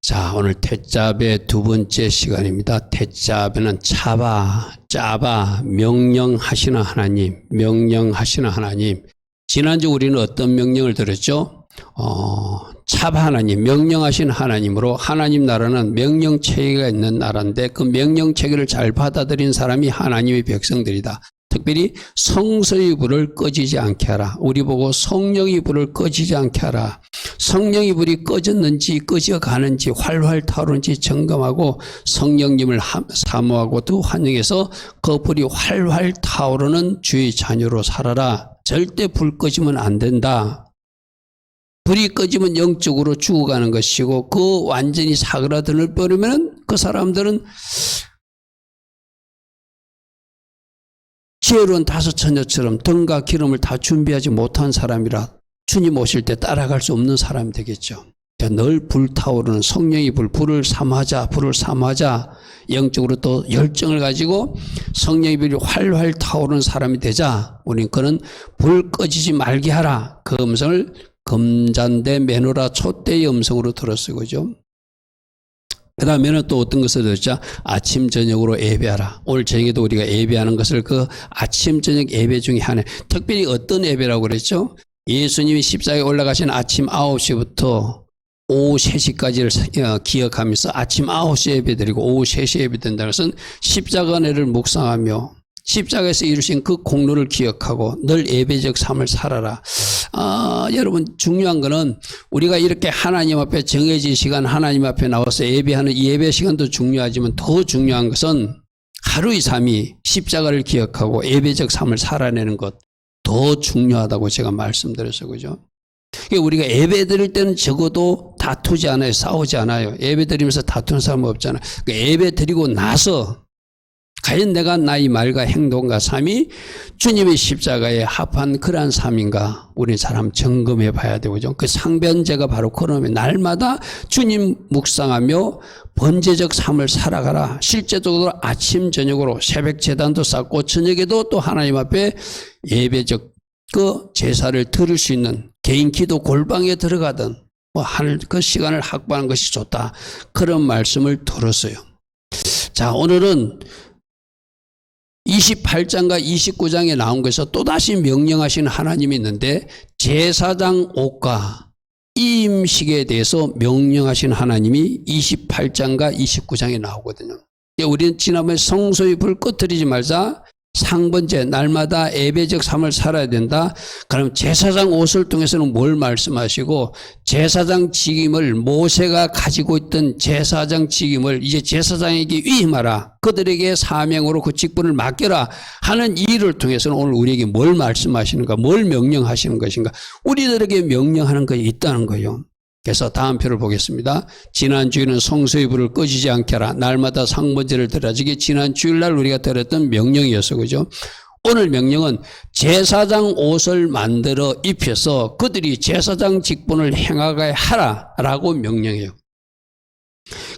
자, 오늘 태잡의 두 번째 시간입니다. 태잡에는 짜바, 명령하시는 하나님, 명령하시는 하나님. 지난주 우리는 어떤 명령을 들었죠? 차바 하나님, 명령하신 하나님으로 하나님 나라는 명령체계가 있는 나라인데 그 명령체계를 잘 받아들인 사람이 하나님의 백성들이다. 특별히 성서의 불을 꺼지지 않게 하라. 우리 보고 성령의 불을 꺼지지 않게 하라. 성령의 불이 꺼졌는지 꺼져가는지 활활 타오르는지 점검하고 성령님을 사모하고 또 환영해서 그 불이 활활 타오르는 주의 자녀로 살아라. 절대 불 꺼지면 안 된다. 불이 꺼지면 영적으로 죽어가는 것이고 그 완전히 사그라들어 버리면 그 사람들은 지혜로운 다섯 처녀처럼 등과 기름을 다 준비하지 못한 사람이라 주님 오실 때 따라갈 수 없는 사람이 되겠죠. 늘 불타오르는 성령의 불을 삼하자, 영적으로 또 열정을 가지고 성령의 불이 활활 타오르는 사람이 되자 우리는 그는 불 꺼지지 말게 하라. 그 음성을 금잔대 메노라 촛대의 음성으로 들었어요. 그죠? 그 다음에는 또 어떤 것을 들었죠? 아침 저녁으로 예배하라. 오늘 저녁에도 우리가 예배하는 것을 그 아침 저녁 예배 중에 하나. 특별히 어떤 예배라고 그랬죠? 예수님이 십자가에 올라가신 아침 9시부터 오후 3시까지를 기억하면서 아침 9시 예배 드리고 오후 3시 예배 드린다는 것은 십자가 은혜를 묵상하며 십자가에서 이루신 그 공로를 기억하고 늘 예배적 삶을 살아라. 여러분 중요한 거는 우리가 이렇게 하나님 앞에 정해진 시간 하나님 앞에 나와서 예배하는 이 예배 시간도 중요하지만 더 중요한 것은 하루의 삶이 십자가를 기억하고 예배적 삶을 살아내는 것 더 중요하다고 제가 말씀드렸어요. 그죠? 우리가 예배 드릴 때는 적어도 다투지 않아요. 싸우지 않아요. 예배 드리면서 다투는 사람 없잖아요. 예배 드리고 나서 과연 내가 나의 말과 행동과 삶이 주님의 십자가에 합한 그러한 삶인가 우리 사람 점검해 봐야 되죠. 그 상변제가 바로 그러면 날마다 주님 묵상하며 번제적 삶을 살아가라. 실제적으로 아침 저녁으로 새벽 제단도 쌓고 저녁에도 또 하나님 앞에 예배적 그 제사를 들을 수 있는 개인 기도 골방에 들어가든 할 그 시간을 확보하는 것이 좋다. 그런 말씀을 들었어요. 자, 오늘은 28장과 29장에 나온 것에서 또다시 명령하시는 하나님이 있는데 제사장 옷과 이임식에 대해서 명령하신 하나님이 28장과 29장에 나오거든요. 우리는 지난번에 성소의 불 꺼뜨리지 말자. 상번제 날마다 예배적 삶을 살아야 된다. 그럼 제사장 옷을 통해서는 뭘 말씀하시고 제사장 직임을 모세가 가지고 있던 제사장 직임을 이제 제사장에게 위임하라. 그들에게 사명으로 그 직분을 맡겨라 하는 일을 통해서는 오늘 우리에게 뭘 말씀하시는가, 뭘 명령하시는 것인가. 우리들에게 명령하는 것이 있다는 거예요. 그래서 다음 표를 보겠습니다. 지난 주일은 성소의 불을 꺼지지 않게 하라. 날마다 상번제를 드려지기 지난 주일날 우리가 들었던 명령이었어. 그죠? 오늘 명령은 제사장 옷을 만들어 입혀서 그들이 제사장 직분을 행하게 하라라고 명령해요.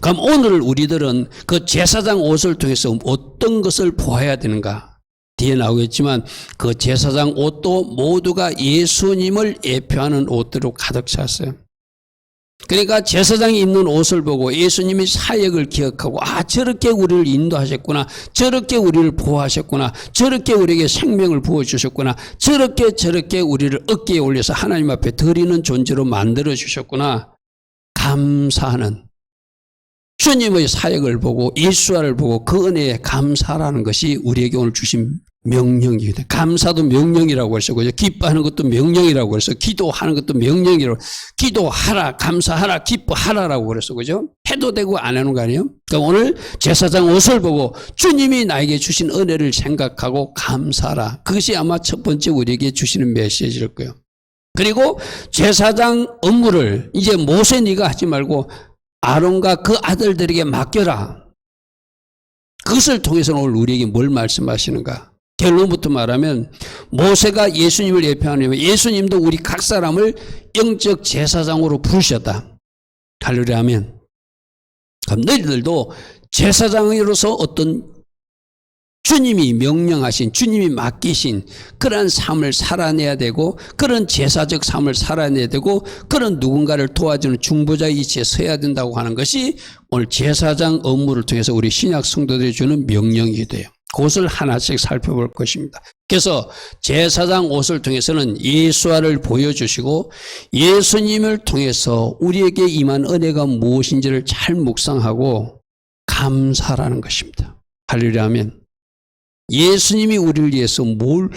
그럼 오늘 우리들은 그 제사장 옷을 통해서 어떤 것을 보아야 되는가? 뒤에 나오겠지만 그 제사장 옷도 모두가 예수님을 예표하는 옷들로 가득 찼어요. 그러니까 제사장이 입는 옷을 보고 예수님의 사역을 기억하고 저렇게 우리를 인도하셨구나, 저렇게 우리를 보호하셨구나, 저렇게 우리에게 생명을 부어주셨구나, 저렇게 우리를 어깨에 올려서 하나님 앞에 드리는 존재로 만들어주셨구나, 감사하는 주님의 사역을 보고 예수와를 보고 그 은혜에 감사라는 것이 우리에게 오늘 주신 명령이거든요. 감사도 명령이라고 해서 그죠? 기뻐하는 것도 명령이라고 해서 기도하는 것도 명령이라고 기도하라, 감사하라, 기뻐하라라고 그래서 그죠? 해도 되고 안 하는 거 아니에요? 그러니까 오늘 제사장 옷을 보고 주님이 나에게 주신 은혜를 생각하고 감사하라. 그것이 아마 첫 번째 우리에게 주시는 메시지일 거예요. 그리고 제사장 업무를 이제 모세 네가 하지 말고 아론과 그 아들들에게 맡겨라. 그것을 통해서는 오늘 우리에게 뭘 말씀하시는가? 결론부터 말하면 모세가 예수님을 예표하는 예수님도 우리 각 사람을 영적 제사장으로 부르셨다. 할렐루야 하면 그럼 너희들도 제사장으로서 어떤 주님이 명령하신, 주님이 맡기신 그런 삶을 살아내야 되고, 그런 제사적 삶을 살아내야 되고, 그런 누군가를 도와주는 중보자의 위치에 서야 된다고 하는 것이 오늘 제사장 업무를 통해서 우리 신약 성도들이 주는 명령이 돼요. 그것을 하나씩 살펴볼 것입니다. 그래서 제사장 옷을 통해서는 예수화를 보여주시고, 예수님을 통해서 우리에게 임한 은혜가 무엇인지를 잘 묵상하고 감사라는 것입니다. 할렐루야 하면 예수님이 우리를 위해서 뭘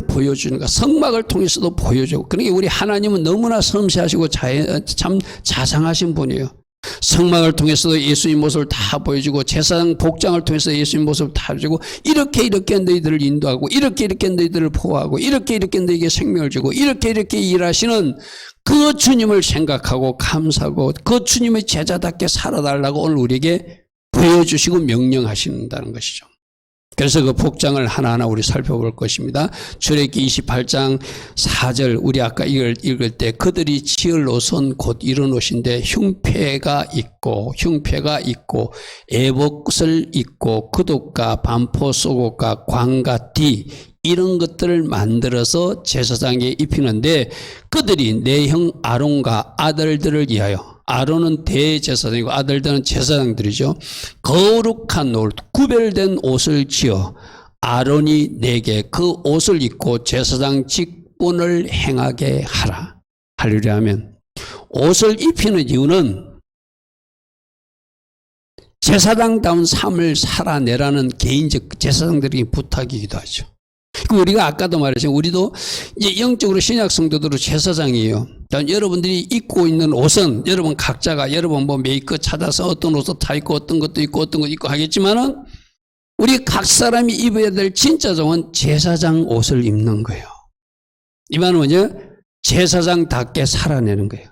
보여주는가, 성막을 통해서도 보여주고. 그러니까 우리 하나님은 너무나 섬세하시고 참 자상하신 분이에요. 성막을 통해서도 예수님 모습을 다 보여주고, 제사장 복장을 통해서 예수님 모습을 다 보여주고, 이렇게 너희들을 인도하고, 이렇게 너희들을 보호하고, 이렇게 너희에게 생명을 주고, 이렇게 일하시는 그 주님을 생각하고 감사하고, 그 주님의 제자답게 살아달라고 오늘 우리에게 보여주시고 명령하신다는 것이죠. 그래서 그 복장을 하나하나 우리 살펴볼 것입니다. 출애굽기 28장 4절, 우리 아까 읽을 때 그들이 치을 옷은 곧 이런 옷인데 흉패가 있고 에봇을 입고 구둣과 반포 속옷과 광과 띠, 이런 것들을 만들어서 제사장에게 입히는데, 그들이 내 형 아론과 아들들을 위하여, 아론은 대제사장이고 아들들은 제사장들이죠, 거룩한 옷, 구별된 옷을 지어 아론이 내게 그 옷을 입고 제사장 직분을 행하게 하라. 할렐루야 하면 옷을 입히는 이유는 제사장다운 삶을 살아내라는 개인적 제사장들에게 부탁이기도 하죠. 우리가 아까도 말했지만 우리도 이제 영적으로 신약 성도들은 제사장이에요. 여러분들이 입고 있는 옷은 여러분 각자가 여러분 메이커 찾아서 어떤 옷을 다 입고 어떤 것도 입고 어떤 것 입고 하겠지만은, 우리 각 사람이 입어야 될 진짜 정은 제사장 옷을 입는 거예요. 이 말은 뭐냐? 제사장답게 살아내는 거예요.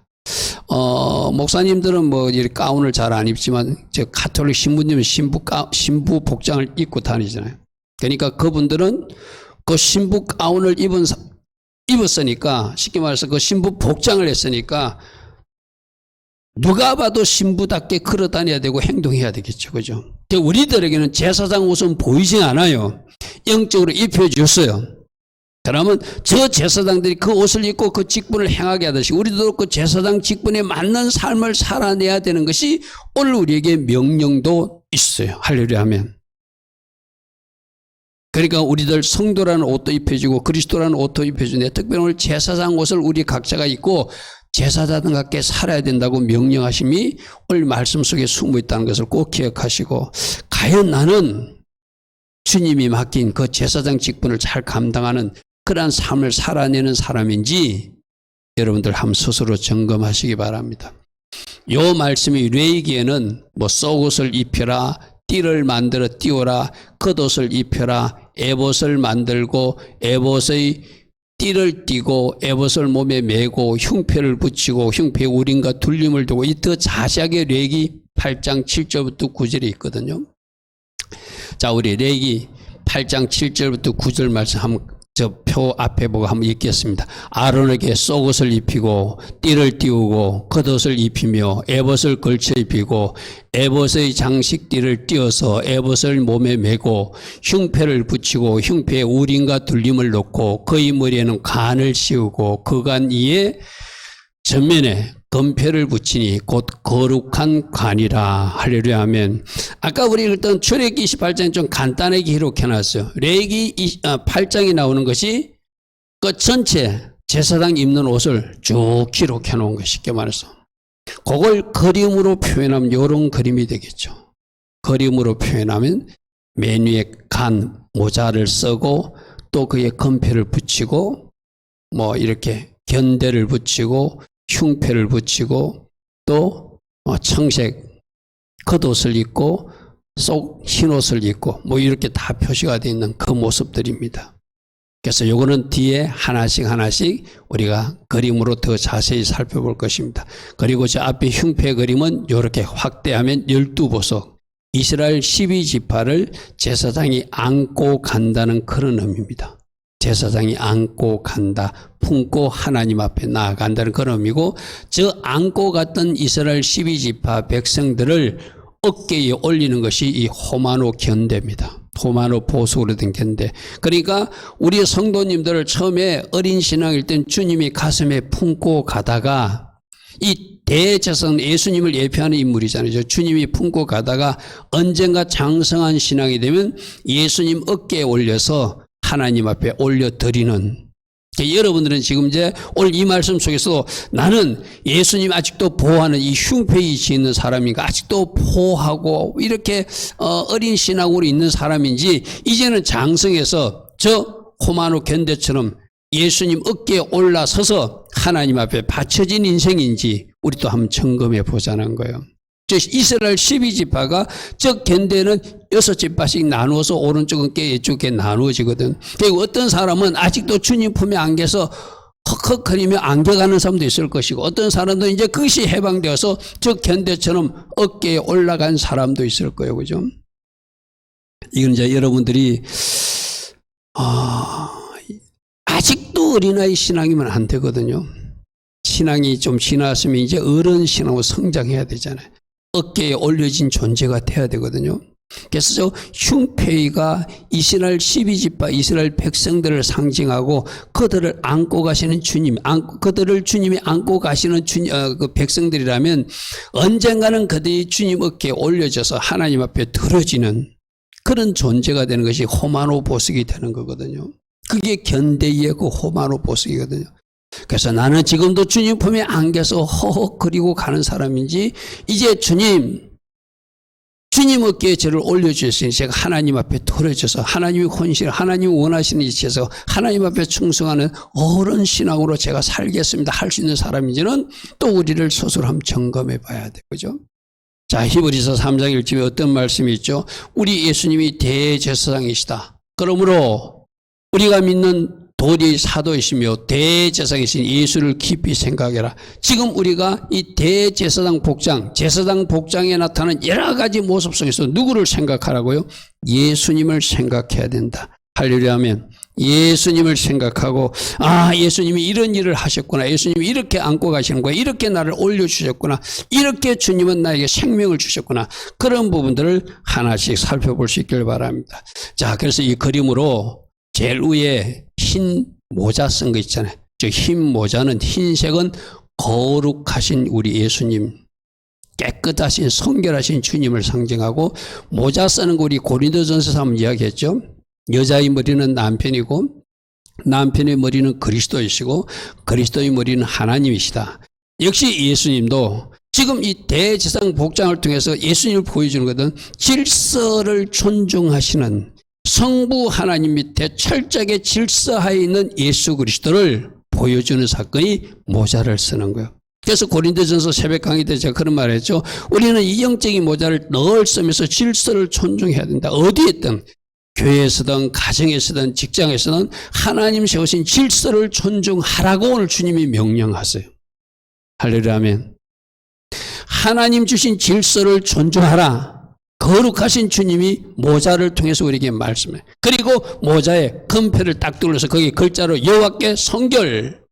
목사님들은 이렇게 가운을 잘 안 입지만, 저 가톨릭 신부님은 신부 복장을 입고 다니잖아요. 그러니까 그분들은 그 신부 가운을 입었으니까, 쉽게 말해서 그 신부 복장을 했으니까 누가 봐도 신부답게 걸어 다녀야 되고 행동해야 되겠죠. 그죠? 우리들에게는 제사장 옷은 보이지 않아요. 영적으로 입혀줬어요. 그러면 저 제사장들이 그 옷을 입고 그 직분을 행하게 하듯이 우리도 그 제사장 직분에 맞는 삶을 살아내야 되는 것이 오늘 우리에게 명령도 있어요. 할렐루야 하면. 그러니까 우리들 성도라는 옷도 입혀주고 그리스도라는 옷도 입혀주는데, 특별히 오늘 제사장 옷을 우리 각자가 입고 제사장답게 살아야 된다고 명령하심이 오늘 말씀 속에 숨어 있다는 것을 꼭 기억하시고, 과연 나는 주님이 맡긴 그 제사장 직분을 잘 감당하는 그러한 삶을 살아내는 사람인지 여러분들 한번 스스로 점검하시기 바랍니다. 요 말씀이 레위기에는 속옷을 입혀라, 띠를 만들어 띄워라, 겉옷을 입혀라, 에봇을 만들고 에봇의 띠를 띠고 에봇을 몸에 메고 흉패를 붙이고 흉패에 우림과 둘림을 두고, 이 더 자세하게 레위기 8장 7절부터 9절에 있거든요. 자, 우리 레위기 8장 7절부터 9절 말씀 한번 저 표 앞에 보고 한번 읽겠습니다. 아론에게 속옷을 입히고 띠를 띄우고 겉옷을 입히며 에봇을 걸쳐 입히고 에봇의 장식띠를 띄어서 에봇을 몸에 메고 흉패를 붙이고 흉패에 우림과 둘림을 넣고 그의 머리에는 관을 씌우고 그 관 위에 전면에 금패를 붙이니 곧 거룩한 관이라. 할렐루야 하면, 아까 우리 읽었던 출애굽기 28장에 좀 간단하게 기록해놨어요. 레위기 8장에 나오는 것이 그 전체 제사장 입는 옷을 쭉 기록해놓은 것, 쉽게 말해서. 그걸 그림으로 표현하면 이런 그림이 되겠죠. 그림으로 표현하면 맨 위에 간 모자를 쓰고 또 그에 금패를 붙이고 이렇게 견대를 붙이고 흉패를 붙이고 또 청색 겉옷을 입고 속 흰옷을 입고 이렇게 다 표시가 되어 있는 그 모습들입니다. 그래서 요거는 뒤에 하나씩 우리가 그림으로 더 자세히 살펴볼 것입니다. 그리고 저 앞에 흉패 그림은 이렇게 확대하면 12보석, 이스라엘 12지파를 제사장이 안고 간다는 그런 의미입니다. 제사장이 안고 간다, 품고 하나님 앞에 나아간다는 그런 의미고, 저 안고 갔던 이스라엘 12지파 백성들을 어깨에 올리는 것이 이 호마노 견대입니다. 호마노 보석으로 된 견대. 그러니까 우리 성도님들을 처음에 어린 신앙일 땐 주님이 가슴에 품고 가다가 이 대제사장 예수님을 예표하는 인물이잖아요. 주님이 품고 가다가 언젠가 장성한 신앙이 되면 예수님 어깨에 올려서 하나님 앞에 올려드리는. 여러분들은 지금 이제 오늘 이 말씀 속에서 나는 예수님 아직도 보호하는 이 흉패이지 있는 사람인가, 아직도 보호하고 이렇게 어린 신앙으로 있는 사람인지, 이제는 장성해서 저 호마노 견대처럼 예수님 어깨에 올라서서 하나님 앞에 바쳐진 인생인지 우리 또 한번 점검해 보자는 거예요. 저 이스라엘 12지파가 저 견대는 6지파씩 나누어서 오른쪽은 꽤 이쪽에 나누어지거든. 그리고 어떤 사람은 아직도 주님 품에 안겨서 헉헉거리며 안겨가는 사람도 있을 것이고, 어떤 사람도 이제 그것이 해방되어서 저 견대처럼 어깨에 올라간 사람도 있을 거예요. 그죠? 이건 이제 여러분들이 아직도 어린아이 신앙이면 안 되거든요. 신앙이 좀 지났으면 이제 어른 신앙으로 성장해야 되잖아요. 어깨에 올려진 존재가 돼야 되거든요. 그래서 저 흉패가 이스라엘 12지파 이스라엘 백성들을 상징하고 그들을 안고 가시는 주님, 그들을 주님이 안고 가시는 그 백성들이라면 언젠가는 그들이 주님 어깨에 올려져서 하나님 앞에 들어지는 그런 존재가 되는 것이 호마노 보석이 되는 거거든요. 그게 견대의 그 호마노 보석이거든요. 그래서 나는 지금도 주님 품에 안겨서 허헉거리고 가는 사람인지, 이제 주님 어깨에 저를 올려주셨으니 제가 하나님 앞에 돌려져서 하나님이 하나님이 원하시는 이치에서 하나님 앞에 충성하는 어른 신앙으로 제가 살겠습니다 할 수 있는 사람인지는 또 우리를 스스로 한번 점검해 봐야 되죠. 자, 히브리서 3장 1절에 어떤 말씀이 있죠? 우리 예수님이 대제사장이시다. 그러므로 우리가 믿는 도리의 사도이시며 대제사장이신 예수를 깊이 생각해라. 지금 우리가 이 대제사장 복장, 제사장 복장에 나타나는 여러 가지 모습 속에서 누구를 생각하라고요? 예수님을 생각해야 된다. 할렐루야 하면 예수님을 생각하고, 예수님이 이런 일을 하셨구나, 예수님이 이렇게 안고 가시는 거야, 이렇게 나를 올려주셨구나, 이렇게 주님은 나에게 생명을 주셨구나, 그런 부분들을 하나씩 살펴볼 수 있길 바랍니다. 자, 그래서 이 그림으로 제일 위에 흰 모자 쓴 거 있잖아요. 저 흰 모자는, 흰색은 거룩하신 우리 예수님, 깨끗하신 성결하신 주님을 상징하고, 모자 쓰는 거 우리 고린도전서에서 한번 이야기했죠. 여자의 머리는 남편이고 남편의 머리는 그리스도이시고 그리스도의 머리는 하나님이시다. 역시 예수님도 지금 이 대제사장 복장을 통해서 예수님을 보여주는 것은 질서를 존중하시는 성부 하나님 밑에 철저하게 질서하에 있는 예수 그리스도를 보여주는 사건이 모자를 쓰는 거예요. 그래서 고린도전서 새벽 강의 때 제가 그런 말을 했죠. 우리는 이 영적인 모자를 늘 쓰면서 질서를 존중해야 된다. 어디에 있든, 교회에서든 가정에서든 직장에서든 하나님 세우신 질서를 존중하라고 오늘 주님이 명령하세요. 할렐루야 아멘. 하나님 주신 질서를 존중하라. 거룩하신 주님이 모자를 통해서 우리에게 말씀해. 그리고 모자에 금패를 딱 둘러서 거기 글자로 여호와께 성결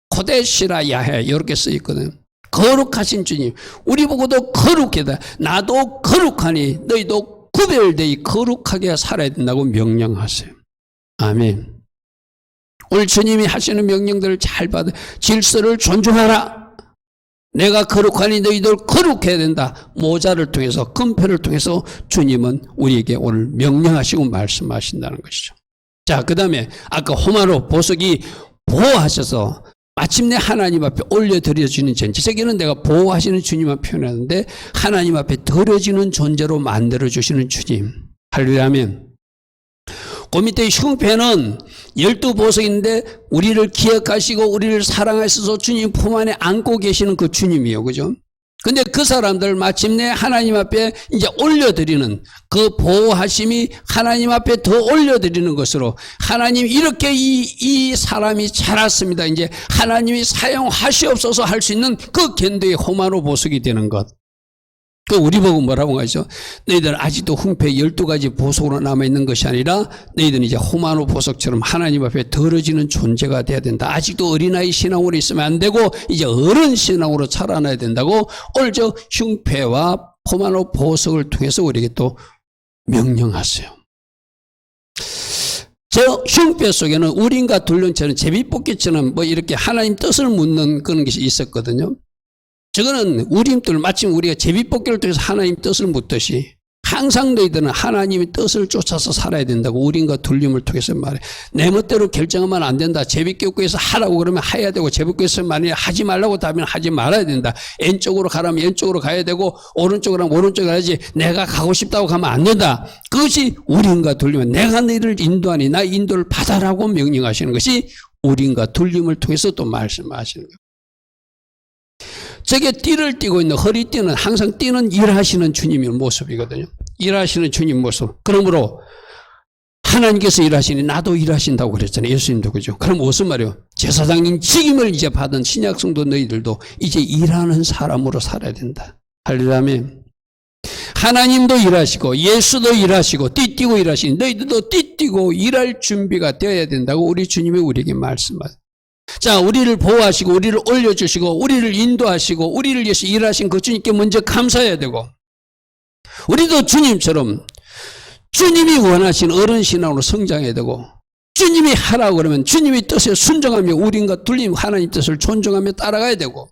코데시라 야해 이렇게 써 있거든. 거룩하신 주님, 우리 보고도 거룩하다. 나도 거룩하니 너희도 구별되이 거룩하게 살아야 된다고 명령하세요. 아멘. 오늘 주님이 하시는 명령들을 잘 받아. 질서를 존중하라. 내가 거룩하니 너희들 거룩해야 된다. 모자를 통해서, 금패를 통해서 주님은 우리에게 오늘 명령하시고 말씀하신다는 것이죠. 자, 그 다음에 아까 호마노 보석이 보호하셔서 마침내 하나님 앞에 올려드려지는 존재. 저기는 내가 보호하시는 주님만 표현하는데 하나님 앞에 드려지는 존재로 만들어주시는 주님. 할렐루야 하면 그 밑에 흉패는 12보석인데 우리를 기억하시고 우리를 사랑하셔서 주님 품 안에 안고 계시는 그 주님이에요. 그죠? 근데 그 사람들 마침내 하나님 앞에 이제 올려드리는 그 보호하심이 하나님 앞에 더 올려드리는 것으로 하나님 이렇게 이 사람이 자랐습니다. 이제 하나님이 사용하시옵소서 할 수 있는 그 견도의 호마노 보석이 되는 것. 그 우리 보고 뭐라고 하죠? 너희들 아직도 흉패 12가지 보석으로 남아있는 것이 아니라 너희들은 이제 호마노 보석처럼 하나님 앞에 더러지는 존재가 돼야 된다. 아직도 어린아이 신앙으로 있으면 안 되고 이제 어른 신앙으로 자라나야 된다고 오늘 저 흉패와 호마노 보석을 통해서 우리에게 또 명령하세요. 저 흉뼈 속에는 우린과 둘령처럼 제비뽑기처럼 뭐 이렇게 하나님 뜻을 묻는 그런 것이 있었거든요. 저거는 우림들, 마침 우리가 제비뽑기를 통해서 하나님 뜻을 묻듯이 항상 너희들은 하나님의 뜻을 쫓아서 살아야 된다고 우림과 둘림을 통해서 말해. 내 멋대로 결정하면 안 된다. 제비뽑기에서 하라고 그러면 해야 되고, 제비뽑기에서 만약에 하지 말라고 하면 하지 말아야 된다. 왼쪽으로 가라면 왼쪽으로 가야 되고, 오른쪽으로 하면 오른쪽으로 가야지. 내가 가고 싶다고 가면 안 된다. 그것이 우림과 둘림은 내가 너희를 인도하니 나 인도를 받아라고 명령하시는 것이 우림과 둘림을 통해서 또 말씀하시는 거예요. 저게 띠를 띠고 있는 허리띠는 항상 띠는 일하시는 주님의 모습이거든요. 일하시는 주님 모습. 그러므로 하나님께서 일하시니 나도 일하신다고 그랬잖아요. 예수님도 그죠. 그럼 무슨 말이에요? 제사장님 직임을 이제 받은 신약성도 너희들도 이제 일하는 사람으로 살아야 된다. 할렐루야. 하나님도 일하시고 예수도 일하시고 띠띠고 일하시니 너희들도 띠띠고 일할 준비가 되어야 된다고 우리 주님이 우리에게 말씀하세요. 자, 우리를 보호하시고 우리를 올려주시고 우리를 인도하시고 우리를 위해서 일하신 그 주님께 먼저 감사해야 되고, 우리도 주님처럼 주님이 원하신 어른신앙으로 성장해야 되고, 주님이 하라고 그러면 주님의 뜻에 순종하며 우린과 둘림 하나님 뜻을 존중하며 따라가야 되고,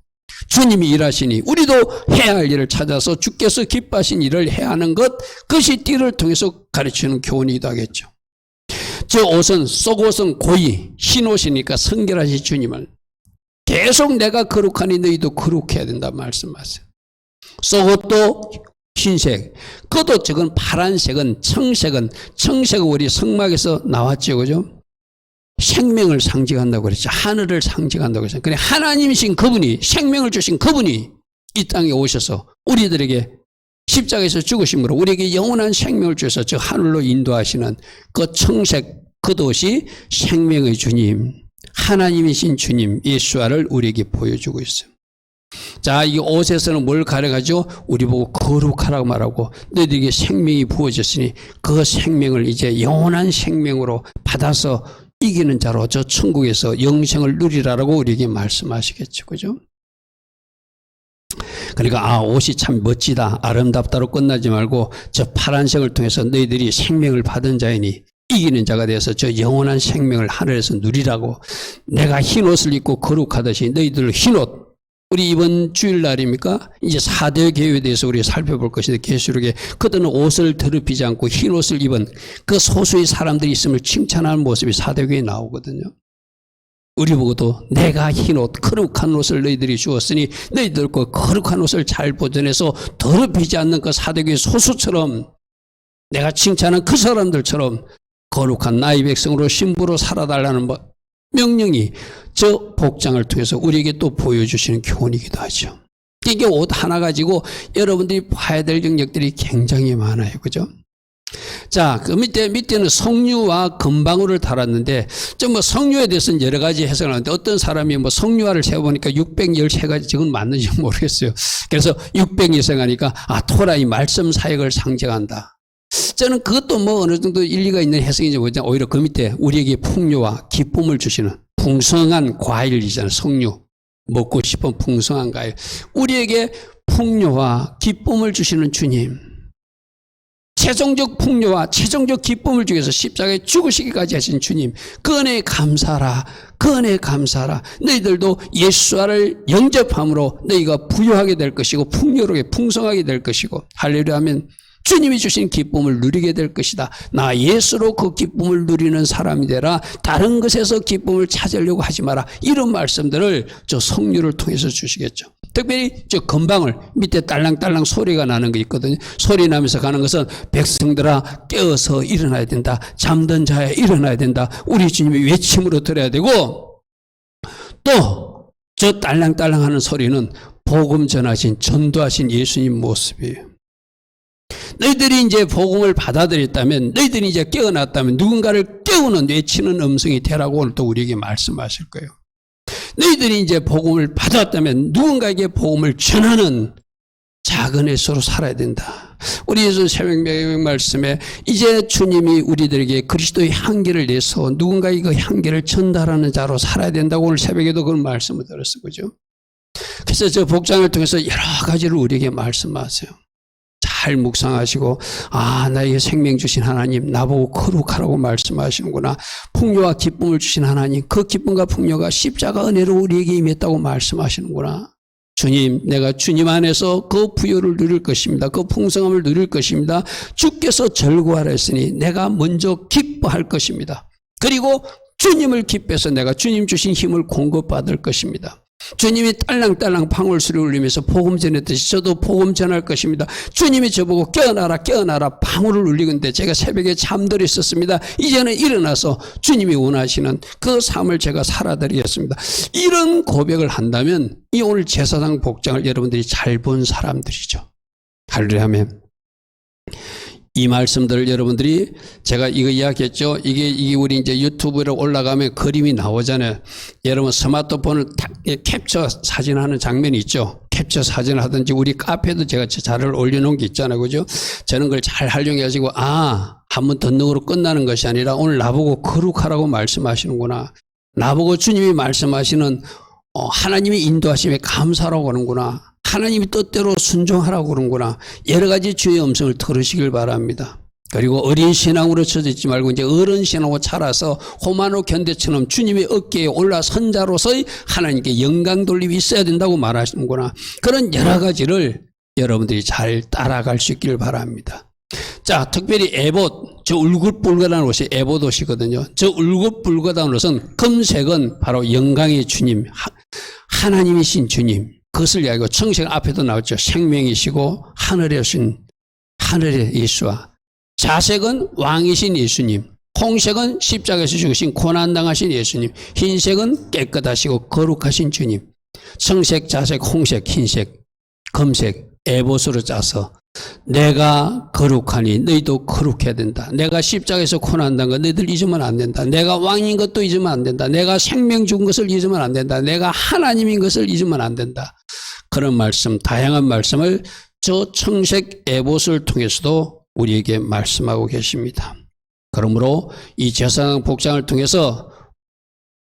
주님이 일하시니 우리도 해야 할 일을 찾아서 주께서 기뻐하신 일을 해야 하는 것, 그것이 띠를 통해서 가르치는 교훈이기도 하겠죠. 저 옷은, 속옷은 고이, 흰옷이니까 성결하신 주님을 계속 내가 거룩하니 너희도 거룩해야 된다 말씀하세요. 속옷도 흰색, 겉옷 저건 파란색은 청색은 우리 성막에서 나왔죠, 그죠? 생명을 상징한다고 그랬죠. 하늘을 상징한다고 그랬죠. 그래, 하나님이신 그분이, 생명을 주신 그분이 이 땅에 오셔서 우리들에게 십자가에서 죽으심으로 우리에게 영원한 생명을 주셔서 저 하늘로 인도하시는 그 청색 겉옷이 생명의 주님, 하나님이신 주님 예수와를 우리에게 보여주고 있어요. 자, 이 옷에서는 뭘 가려가지고 우리 보고 거룩하라고 말하고, 너희들에게 생명이 부어졌으니 그 생명을 이제 영원한 생명으로 받아서 이기는 자로 저 천국에서 영생을 누리라라고 우리에게 말씀하시겠죠, 그죠? 그러니까 옷이 참 멋지다, 아름답다로 끝나지 말고 저 파란색을 통해서 너희들이 생명을 받은 자이니 이기는 자가 되어서 저 영원한 생명을 하늘에서 누리라고, 내가 흰옷을 입고 거룩하듯이 너희들 흰옷, 우리 이번 주일날입니까? 이제 4대 교회에 대해서 우리가 살펴볼 것인데, 계시록에 그들은 옷을 더럽히지 않고 흰옷을 입은 그 소수의 사람들이 있음을 칭찬하는 모습이 4대 교회에 나오거든요. 우리 보고도 내가 흰옷, 거룩한 옷을 너희들이 주었으니 너희들 그 거룩한 옷을 잘 보존해서 더럽히지 않는 그 4대 교회 소수처럼, 내가 칭찬한 그 사람들처럼 거룩한 나의 백성으로 신부로 살아달라는 명령이 저 복장을 통해서 우리에게 또 보여주시는 교훈이기도 하죠. 이게 옷 하나 가지고 여러분들이 봐야 될 영역들이 굉장히 많아요, 그죠? 자, 그 밑에는 석류와 금방울을 달았는데, 좀 석류에 대해서는 여러 가지 해석을 하는데, 어떤 사람이 석류화를 세어보니까 613가지, 저건 맞는지 모르겠어요. 그래서 600이 하니까 토라의 말씀 사역을 상징한다. 저는 그것도 어느 정도 일리가 있는 해석인지 모르지만, 오히려 그 밑에 우리에게 풍요와 기쁨을 주시는 풍성한 과일이잖아요. 석류, 먹고 싶은 풍성한 과일, 우리에게 풍요와 기쁨을 주시는 주님, 최종적 풍요와 최종적 기쁨을 주기 위해서 십자가에 죽으시기까지 하신 주님, 그 은혜에 감사하라, 그 은혜에 감사하라. 너희들도 예수와를 영접함으로 너희가 부유하게 될 것이고 풍요롭게 풍성하게 될 것이고, 할렐루야 하면 주님이 주신 기쁨을 누리게 될 것이다. 나 예수로 그 기쁨을 누리는 사람이 되라. 다른 것에서 기쁨을 찾으려고 하지 마라. 이런 말씀들을 저 석류를 통해서 주시겠죠. 특별히 저 건방울 밑에 딸랑딸랑 소리가 나는 게 있거든요. 소리 나면서 가는 것은 백성들아 깨어서 일어나야 된다. 잠든 자야 일어나야 된다. 우리 주님의 외침으로 들어야 되고, 또 저 딸랑딸랑 하는 소리는 복음 전하신, 전도하신 예수님 모습이에요. 너희들이 이제 복음을 받아들였다면, 너희들이 이제 깨어났다면 누군가를 깨우는 외치는 음성이 되라고 오늘 또 우리에게 말씀하실 거예요. 너희들이 이제 복음을 받았다면 누군가에게 복음을 전하는 작은 횟수로 살아야 된다. 우리 예수 새벽 말씀에 이제 주님이 우리들에게 그리스도의 향기를 내서 누군가의 그 향기를 전달하는 자로 살아야 된다고 오늘 새벽에도 그런 말씀을 들었어요, 그죠? 그래서 저 복장을 통해서 여러 가지를 우리에게 말씀하세요. 잘 잘 묵상하시고 나에게 생명 주신 하나님 나보고 거룩하라고 말씀하시는구나. 풍요와 기쁨을 주신 하나님 그 기쁨과 풍요가 십자가 은혜로 우리에게 임했다고 말씀하시는구나. 주님 내가 주님 안에서 그 부요를 누릴 것입니다. 그 풍성함을 누릴 것입니다. 주께서 절구하라 했으니 내가 먼저 기뻐할 것입니다. 그리고 주님을 기뻐해서 내가 주님 주신 힘을 공급받을 것입니다. 주님이 딸랑딸랑 방울소리 울리면서 복음 전했듯이 저도 복음 전할 것입니다. 주님이 저보고 깨어나라 깨어나라 방울을 울리는데 제가 새벽에 잠들어 있었습니다. 이제는 일어나서 주님이 원하시는 그 삶을 제가 살아드리겠습니다. 이런 고백을 한다면 이 오늘 제사장 복장을 여러분들이 잘 본 사람들이죠. 할렐루야 하면 이 말씀들을 여러분들이 제가 이거 이야기했죠. 이게 우리 이제 유튜브로 올라가면 그림이 나오잖아요. 여러분 스마트폰을 캡처 사진하는 장면이 있죠. 캡처 사진을 하든지 우리 카페도 제가 자료를 올려놓은 게 있잖아요. 그죠? 저는 그걸 잘 활용해가지고 한 번 덧능으로 끝나는 것이 아니라 오늘 나보고 거룩하라고 말씀하시는구나. 나보고 주님이 말씀하시는 하나님의 인도하심에 감사라고 하는구나. 하나님이 뜻대로 순종하라고 그러는구나. 여러 가지 주의 음성을 들으시길 바랍니다. 그리고 어린 신앙으로 쳐져 있지 말고 이제 어른 신앙으로 자라서 호마노 견대처럼 주님의 어깨에 올라선 자로서의 하나님께 영광 돌림이 있어야 된다고 말하시는구나. 그런 여러 가지를 여러분들이 잘 따라갈 수 있기를 바랍니다. 자, 특별히 에봇, 저 울긋불긋한 옷이 에봇 옷이거든요. 저 울긋불긋한 옷은 금색은 바로 영광의 주님, 하나님이신 주님. 그것을 이야기하고 청색 앞에도 나왔죠. 생명이시고 하늘의 신, 하늘의 예수와 자색은 왕이신 예수님, 홍색은 십자가에서 죽으신 고난당하신 예수님, 흰색은 깨끗하시고 거룩하신 주님. 청색, 자색, 홍색, 흰색, 금색 에봇으로 짜서 내가 거룩하니 너희도 거룩해야 된다. 내가 십자가에서 고난당한 것 너희들 잊으면 안 된다. 내가 왕인 것도 잊으면 안 된다. 내가 생명 준 것을 잊으면 안 된다. 내가 하나님인 것을 잊으면 안 된다. 그런 말씀, 다양한 말씀을 저 청색 에봇을 통해서도 우리에게 말씀하고 계십니다. 그러므로 이 제사장 복장을 통해서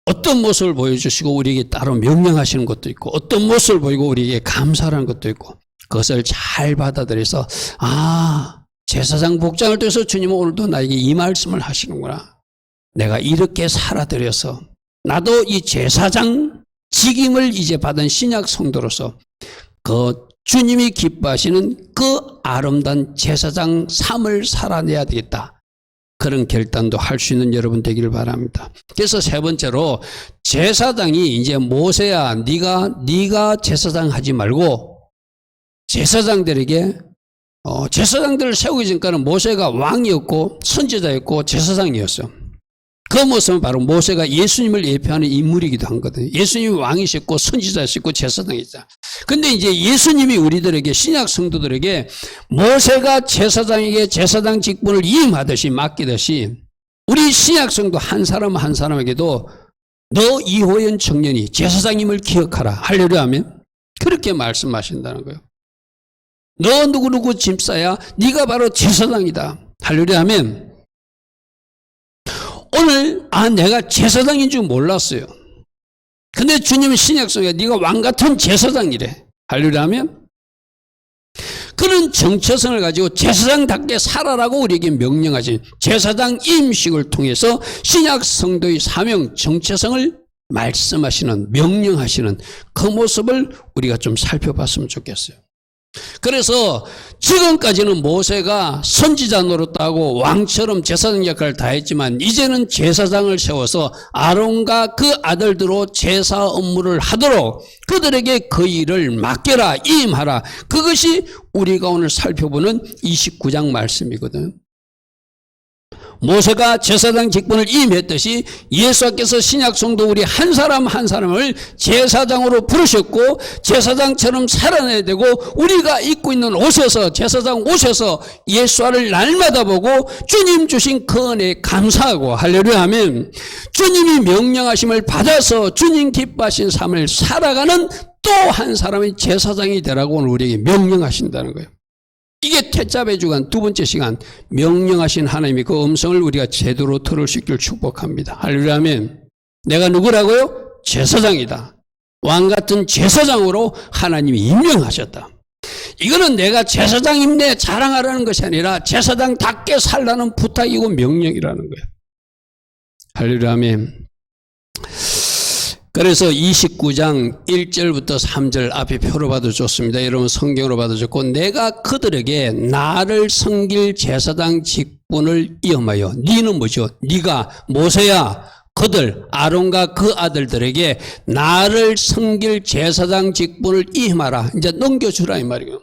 어떤 모습을 보여주시고 우리에게 따로 명령하시는 것도 있고 어떤 모습을 보이고 우리에게 감사하는 것도 있고 그것을 잘 받아들여서 제사장 복장을 통해서 주님은 오늘도 나에게 이 말씀을 하시는구나. 내가 이렇게 살아들여서 나도 이 제사장 직임을 이제 받은 신약 성도로서 그 주님이 기뻐하시는 그 아름다운 제사장 삶을 살아내야 되겠다. 그런 결단도 할 수 있는 여러분 되기를 바랍니다. 그래서 세 번째로 제사장이 이제 모세야 네가 제사장 하지 말고 제사장들에게 제사장들을 세우기 전까지는 모세가 왕이었고 선지자였고 제사장이었어요. 그 모습은 바로 모세가 예수님을 예표하는 인물이기도 하거든요. 예수님이 왕이셨고 선지자였고 제사장이었죠. 근데 이제 예수님이 우리들에게 신약 성도들에게 모세가 제사장에게 제사장 직분을 임하듯이 맡기듯이 우리 신약 성도 한 사람 한 사람에게도 너 이호연 청년이 제사장임을 기억하라. 할렐루야 하면 그렇게 말씀하신다는 거예요. 너 누구누구 집사야 네가 바로 제사장이다. 할렐루야 하면 오늘 내가 제사장인 줄 몰랐어요. 근데 주님은 신약성에 네가 왕같은 제사장이래. 할렐루야 하면 그런 정체성을 가지고 제사장답게 살아라고 우리에게 명령하신 제사장 임식을 통해서 신약 성도의 사명 정체성을 말씀하시는 명령하시는 그 모습을 우리가 좀 살펴봤으면 좋겠어요. 그래서 지금까지는 모세가 선지자 노릇하고 왕처럼 제사장 역할을 다했지만 이제는 제사장을 세워서 아론과 그 아들들로 제사 업무를 하도록 그들에게 그 일을 맡겨라 임하라. 그것이 우리가 오늘 살펴보는 29장 말씀이거든. 모세가 제사장 직분을 임했듯이 예수께서 신약 성도 우리 한 사람 한 사람을 제사장으로 부르셨고 제사장처럼 살아내야 되고 우리가 입고 있는 옷에서 제사장 옷에서 예수를 날마다 보고 주님 주신 그 은혜에 감사하고 할렐루야 하면 주님이 명령하심을 받아서 주님 기뻐하신 삶을 살아가는 또 한 사람의 제사장이 되라고 오늘 우리에게 명령하신다는 거예요. 이게 태자배 주간 두 번째 시간 명령하신 하나님의 그 음성을 우리가 제대로 들을 수 있기를 축복합니다. 할렐루야 하면 내가 누구라고요? 제사장이다. 왕같은 제사장으로 하나님이 임명하셨다. 이거는 내가 제사장임내 자랑하라는 것이 아니라 제사장답게 살라는 부탁이고 명령이라는 거예요. 할렐루야 아멘. 그래서 29장 1절부터 3절 앞에 표로 봐도 좋습니다. 여러분 성경으로 봐도 좋고, 내가 그들에게 나를 섬길 제사장 직분을 이음하여, 니는 뭐죠? 네가 모세야, 그들 아론과 그 아들들에게 나를 섬길 제사장 직분을 이음하라. 이제 넘겨주라 이 말이에요.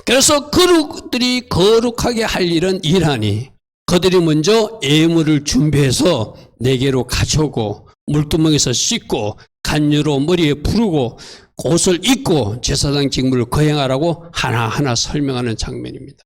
그래서 그들이 거룩하게 할 일은 이러하니, 그들이 먼저 예물을 준비해서 내게로 가져오고 물두멍에서 씻고 간유로 머리에 부르고 옷을 입고 제사장 직무를 거행하라고 하나하나 설명하는 장면입니다.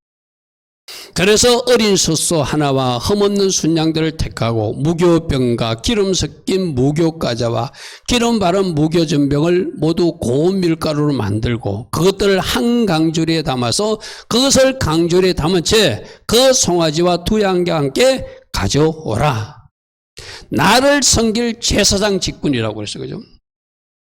그래서 어린 숫소 하나와 흠없는 순양들을 택하고 무교병과 기름 섞인 무교과자와 기름 바른 무교전병을 모두 고운 밀가루로 만들고 그것들을 한 강주리에 담아서 그것을 강주리에 담은 채 그 송아지와 두 양과 함께 가져오라. 나를 섬길 제사장 직분이라고 그랬어요. 그죠?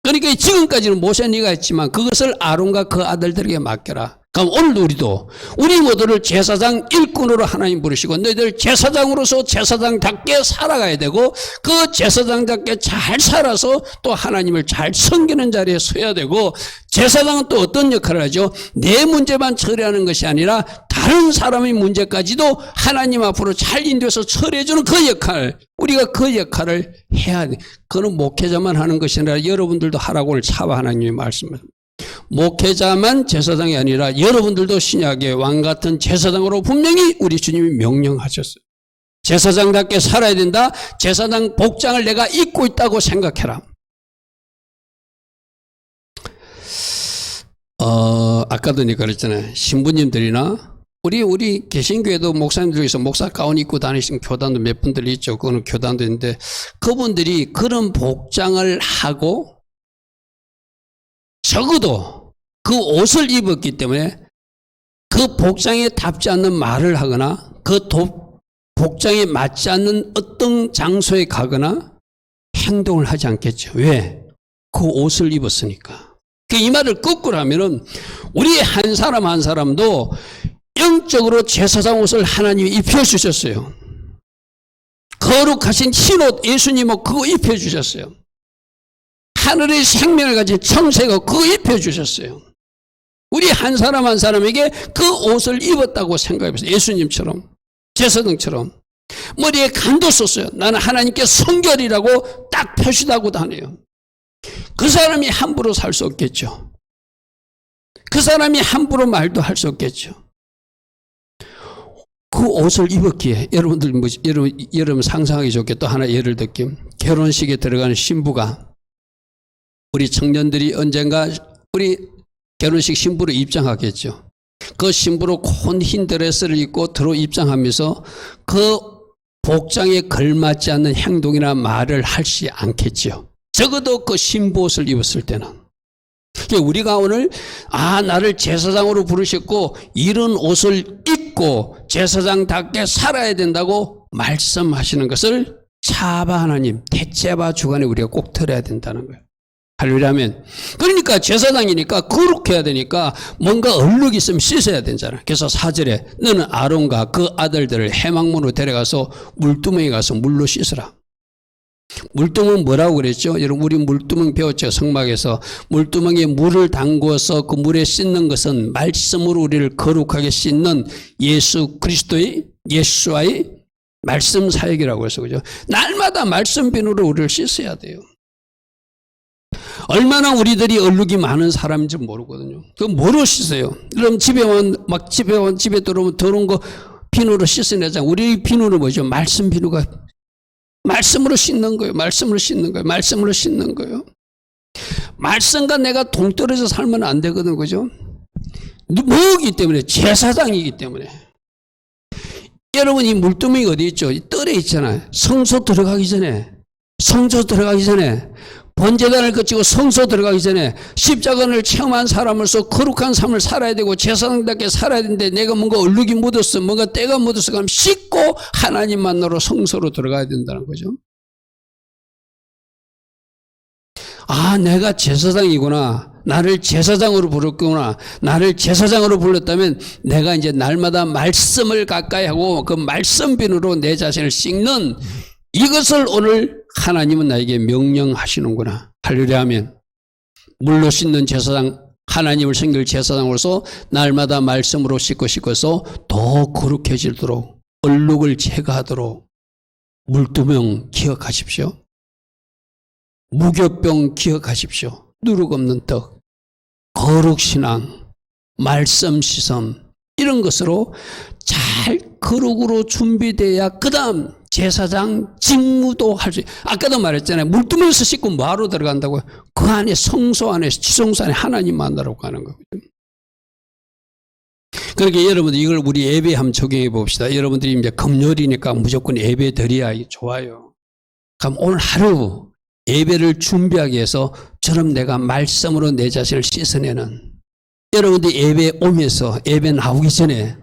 그러니까 지금까지는 모세 네가 했지만 그것을 아론과 그 아들들에게 맡겨라. 그럼 오늘도 우리 모두를 제사장 일꾼으로 하나님 부르시고 너희들 제사장으로서 제사장답게 살아가야 되고 그 제사장답게 잘 살아서 또 하나님을 잘 섬기는 자리에 서야 되고, 제사장은 또 어떤 역할을 하죠? 내 문제만 처리하는 것이 아니라 다른 사람의 문제까지도 하나님 앞으로 잘 인도해서 처리해주는 그 역할, 우리가 그 역할을 해야 돼. 그건 목회자만 하는 것이 아니라 여러분들도 하라고 오늘 차와 하나님의 말씀을. 목회자만 제사장이 아니라 여러분들도 신약의 왕같은 제사장으로 분명히 우리 주님이 명령하셨어요. 제사장답게 살아야 된다. 제사장 복장을 내가 입고 있다고 생각해라. 아까도 내가 그랬잖아요. 신부님들이나 우리 개신교회도 목사님들 중에서 목사 가운 입고 다니시는 교단도 몇 분들 있죠. 그거는 교단도 있는데 그분들이 그런 복장을 하고 적어도 그 옷을 입었기 때문에 그 복장에 답지 않는 말을 하거나 그 복장에 맞지 않는 어떤 장소에 가거나 행동을 하지 않겠죠. 왜? 그 옷을 입었으니까. 이 말을 거꾸로 하면은 우리 한 사람 한 사람도 영적으로 제사장 옷을 하나님이 입혀주셨어요. 거룩하신 흰옷 예수님 옷 그거 입혀주셨어요. 하늘의 생명을 가진 청새가 그거 입혀주셨어요. 우리 한 사람 한 사람에게 그 옷을 입었다고 생각해보세요. 예수님처럼 제사장처럼 머리에 간도 썼어요. 나는 하나님께 성결이라고 딱 표시하고도 하네요. 그 사람이 함부로 살 수 없겠죠. 그 사람이 함부로 말도 할 수 없겠죠. 그 옷을 입었기에 여러분들 여러분 상상하기 좋게 또 하나 예를 들게요. 결혼식에 들어가는 신부가 우리 청년들이 언젠가 우리 결혼식 신부로 입장하겠죠. 그 신부로 콘 흰 드레스를 입고 들어 입장하면서 그 복장에 걸맞지 않는 행동이나 말을 하지 않겠죠. 적어도 그 신부 옷을 입었을 때는. 우리가 오늘 나를 제사장으로 부르셨고 이런 옷을 입고 제사장답게 살아야 된다고 말씀하시는 것을 차바 하나님 대체바 주간에 우리가 꼭 들어야 된다는 거예요. 할렐루야면. 그러니까 제사장이니까 거룩해야 되니까 뭔가 얼룩이 있으면 씻어야 되잖아. 그래서 4절에 너는 아론과 그 아들들을 해망문으로 데려가서 물두멍에 가서 물로 씻으라. 물두멍 뭐라고 그랬죠? 여러분 우리 물두멍 배웠죠? 성막에서 물두멍에 물을 담궈서 그 물에 씻는 것은 말씀으로 우리를 거룩하게 씻는 예수 그리스도의 예수와의 말씀 사역이라고 해서 그죠? 날마다 말씀 비누로 우리를 씻어야 돼요. 얼마나 우리들이 얼룩이 많은 사람인지 모르거든요. 그 뭐로 씻어요? 그럼 집에 들어오면 더러운 거 비누로 씻어내자. 우리 비누는 뭐죠? 말씀 비누가 말씀으로 씻는 거예요. 말씀으로 씻는 거예요. 말씀으로 씻는 거예요. 말씀과 내가 동떨어져 살면 안 되거든, 그죠? 뭐이기 때문에? 제사장이기 때문에. 여러분, 이 물두멍이 어디 있죠? 이 뜰에 있잖아요. 성소 들어가기 전에, 번제단을 거치고 성소 들어가기 전에 십자가를 체험한 사람으로서 거룩한 삶을 살아야 되고 제사장답게 살아야 되는데 내가 뭔가 얼룩이 묻었어, 뭔가 때가 묻었어, 그럼 씻고 하나님 만나러 성소로 들어가야 된다는 거죠. 아, 내가 제사장이구나. 나를 제사장으로 부르구나. 나를 제사장으로 불렀다면 내가 이제 날마다 말씀을 가까이 하고 그 말씀빈으로 내 자신을 씻는 이것을 오늘 하나님은 나에게 명령하시는구나. 할렐루야 하면 물로 씻는 제사장, 하나님을 섬길 제사장으로서 날마다 말씀으로 씻어서 더 거룩해지도록 얼룩을 제거하도록 물두멍 기억하십시오. 무교병 기억하십시오. 누룩 없는 떡, 거룩신앙, 말씀 시선 이런 것으로 잘 거룩으로 준비돼야 그 다음 제사장 직무도 할 수. 아까도 말했잖아요. 물두멍에서 씻고 뭐하러 들어간다고요? 그 안에 성소 안에 지성소 안에 하나님 만나러 가는 거거든요. 그러니까 여러분들 이걸 우리 예배에 한번 적용해 봅시다. 여러분들이 이제 금요일이니까 무조건 예배 드려야 좋아요. 그럼 오늘 하루 예배를 준비하기 위해서 저럼 내가 말씀으로 내 자신을 씻어내는 여러분들 예배 오면서 예배 나오기 전에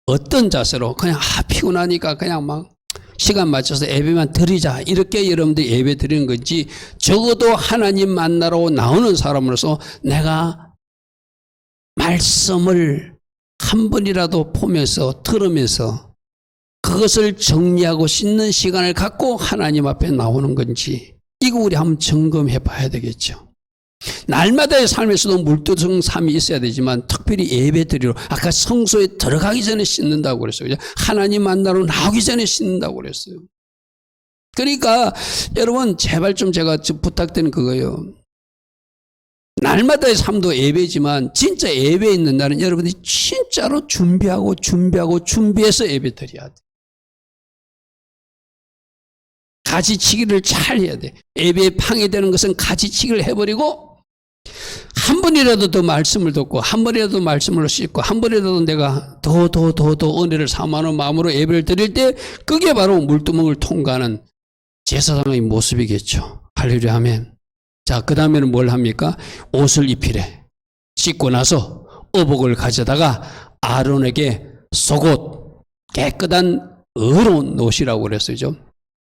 어떤 자세로 그냥 피곤하니까 그냥 막 시간 맞춰서 예배만 드리자 이렇게 여러분들 예배 드리는 건지 적어도 하나님 만나러 나오는 사람으로서 내가 말씀을 한 번이라도 보면서 들으면서 그것을 정리하고 씻는 시간을 갖고 하나님 앞에 나오는 건지 이거 우리 한번 점검해 봐야 되겠죠. 날마다의 삶에서도 물두멍 삶이 있어야 되지만 특별히 예배드리러 아까 성소에 들어가기 전에 씻는다고 그랬어요. 하나님 만나러 나오기 전에 씻는다고 그랬어요. 그러니까 여러분 제발 좀 제가 부탁드리는 그거예요. 날마다의 삶도 예배지만 진짜 예배에 있는 날은 여러분이 진짜로 준비해서 예배 드려야 돼. 가지치기를 잘 해야 돼. 예배에 방해되는 것은 가지치기를 해버리고 한 번이라도 더 말씀을 듣고 한 번이라도 말씀으로 씻고 한 번이라도 내가 더 은혜를 삼하는 마음으로 예배를 드릴 때 그게 바로 물두멍을 통과하는 제사장의 모습이겠죠. 할렐루야 아멘. 자, 그 다음에는 뭘 합니까? 옷을 입히래. 씻고 나서 어복을 가져다가 아론에게 속옷, 깨끗한 의로운 옷이라고 그랬어요.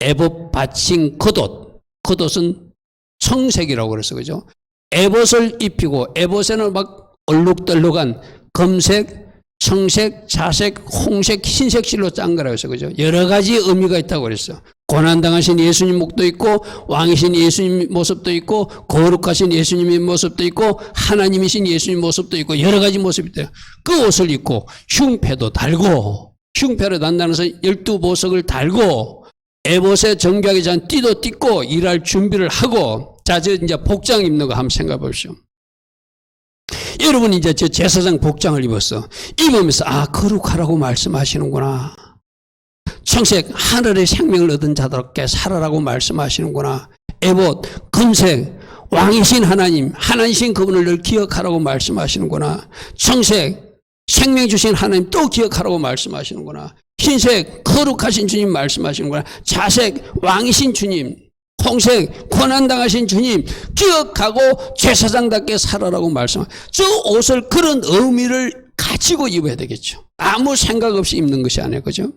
에봇 받친 겉옷, 겉옷은 청색이라고 그랬어요. 그죠? 에봇을 입히고 에봇에는 막 얼룩덜룩한 검색, 청색, 자색, 홍색, 흰색 실로 짠 거라고 했어요. 그죠? 여러 가지 의미가 있다고 그랬어요. 고난당하신 예수님 목도 있고 왕이신 예수님 모습도 있고 거룩하신 예수님의 모습도 있고 하나님이신 예수님 모습도 있고 여러 가지 모습이 있대요. 그 옷을 입고 흉패도 달고 흉패를 단다는 것은 12보석을 달고 에봇에 정교하게 전 띠도 띠고 일할 준비를 하고 자, 저 이제 복장 입는 거 한번 생각해 보십시오. 여러분이 이제 저 제사장 복장을 입었어. 입으면서 아 거룩하라고 말씀하시는구나. 청색 하늘의 생명을 얻은 자들께 살아라고 말씀하시는구나. 에봇 검색 왕이신 하나님 하나님이신 그분을 늘 기억하라고 말씀하시는구나. 청색 생명 주신 하나님 또 기억하라고 말씀하시는구나. 흰색 거룩하신 주님 말씀하시는구나. 자색 왕이신 주님 홍색 고난당하신 주님 기억하고 제사장답게 살아라고 말씀하시는 저 옷을 그런 의미를 가지고 입어야 되겠죠. 아무 생각 없이 입는 것이 아니에요. 그죠?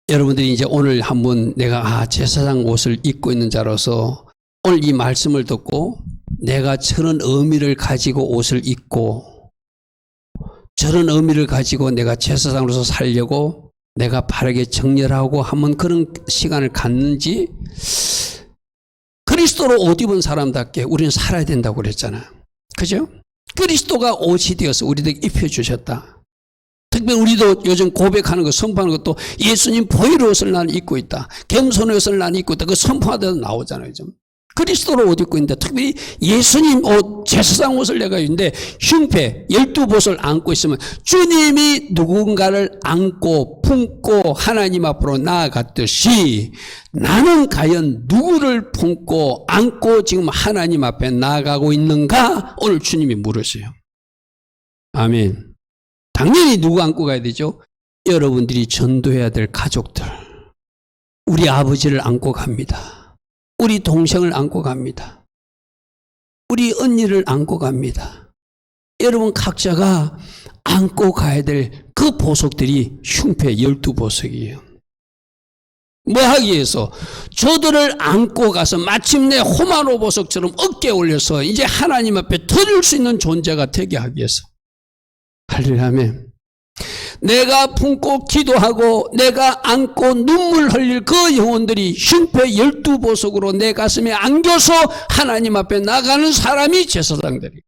여러분들이 이제 오늘 한번 내가 제사장 옷을 입고 있는 자로서 오늘 이 말씀을 듣고 내가 저런 의미를 가지고 옷을 입고 저런 의미를 가지고 내가 제사장으로서 살려고 내가 바르게 정렬하고 한번 그런 시간을 갖는지 그리스도로 옷 입은 사람답게 우리는 살아야 된다고 그랬잖아요. 그죠? 그리스도가 옷이 되어서 우리에게 입혀주셨다. 특별히 우리도 요즘 고백하는 거 선포하는 것도 예수님 보혈의 옷을 나는 입고 있다. 겸손의 옷을 나는 입고 있다. 그 선포하다가 나오잖아요. 좀. 그리스도로 옷 입고 있는데 특별히 예수님 옷, 제사장 옷을 내가 입는데 흉패, 12보석을 안고 있으면 주님이 누군가를 안고 품고 하나님 앞으로 나아갔듯이 나는 과연 누구를 품고 안고 지금 하나님 앞에 나아가고 있는가? 오늘 주님이 물으세요. 아멘. 당연히 누구 안고 가야 되죠? 여러분들이 전도해야 될 가족들. 우리 아버지를 안고 갑니다. 우리 동생을 안고 갑니다. 우리 언니를 안고 갑니다. 여러분 각자가 안고 가야 될 그 보석들이 흉패 12보석이에요. 뭐 하기 위해서? 저들을 안고 가서 마침내 호마노 보석처럼 어깨에 올려서 이제 하나님 앞에 드릴 수 있는 존재가 되게 하기 위해서. 할렐루야. 내가 품고 기도하고 내가 안고 눈물 흘릴 그 영혼들이 흉패 12보석으로 내 가슴에 안겨서 하나님 앞에 나가는 사람이 제사장들이에요.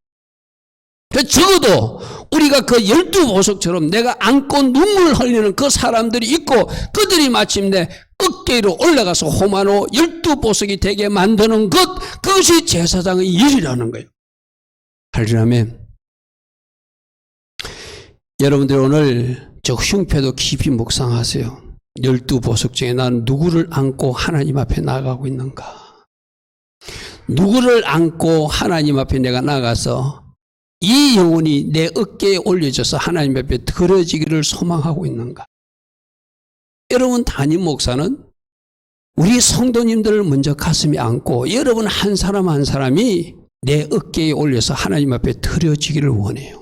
적어도 우리가 그 12보석처럼 내가 안고 눈물 흘리는 그 사람들이 있고 그들이 마침내 어깨로 올라가서 호마노 12보석이 되게 만드는 것, 그것이 제사장의 일이라는 거예요. 할렐루야. 여러분들 오늘 저 흉패도 깊이 묵상하세요. 12보석 중에 난 누구를 안고 하나님 앞에 나가고 있는가? 누구를 안고 하나님 앞에 내가 나가서 이 영혼이 내 어깨에 올려져서 하나님 앞에 드려지기를 소망하고 있는가? 여러분 담임 목사는 우리 성도님들을 먼저 가슴에 안고 여러분 한 사람 한 사람이 내 어깨에 올려서 하나님 앞에 드려지기를 원해요.